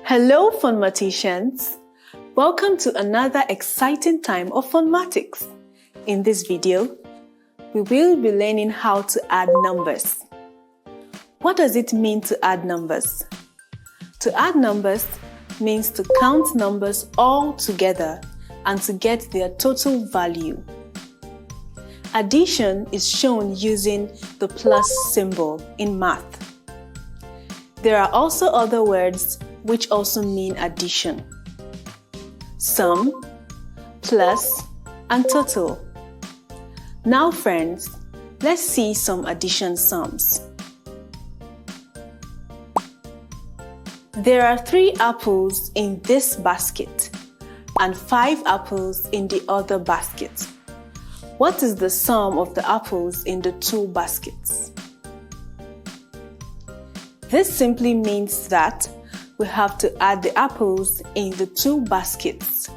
Hello, Phonmaticians! Welcome to another exciting time of Phonmatics. In this video, we will be learning how to add numbers. What does it mean to add numbers? To add numbers means to count numbers all together and to get their total value. Addition is shown using the plus symbol in math. There are also other words which also mean addition: sum, plus, and total. Now friends, let's see some addition sums. There are 3 apples in this basket and 5 apples in the other basket. What is the sum of the apples in the 2 baskets? This simply means that we have to add the apples in the 2 baskets.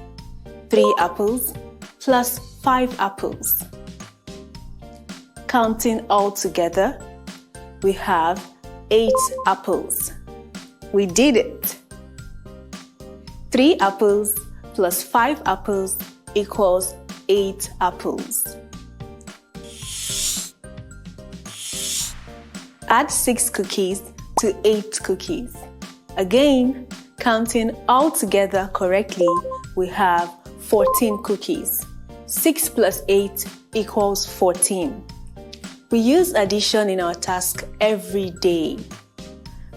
3 apples plus 5 apples. Counting all together, we have 8 apples. We did it! 3 apples plus 5 apples equals 8 apples. Add 6 cookies to 8 cookies. Again, counting all together correctly, we have 14 cookies. 6 plus 8 equals 14. We use addition in our task every day.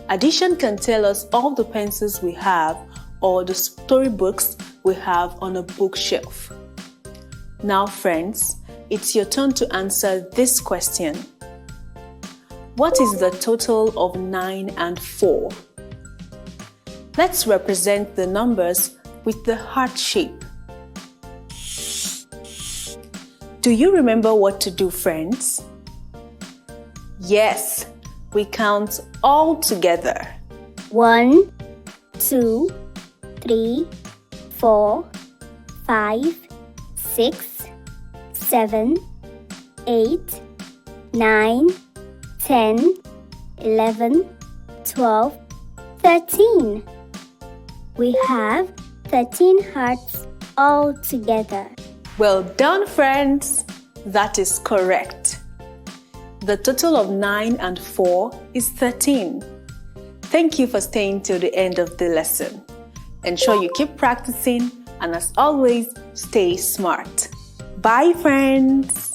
Addition can tell us all the pencils we have or the storybooks we have on a bookshelf. Now friends, it's your turn to answer this question. What is the total of 9 and 4? Let's represent the numbers with the heart shape. Do you remember what to do, friends? Yes, we count all together. 1, 2, 3, 4, 5, 6, 7, 8, 9, 10, 11, 12, 13. We have 13 hearts all together. Well done, friends! That is correct. The total of 9 and 4 is 13. Thank you for staying till the end of the lesson. Ensure you keep practicing and as always, stay smart. Bye, friends!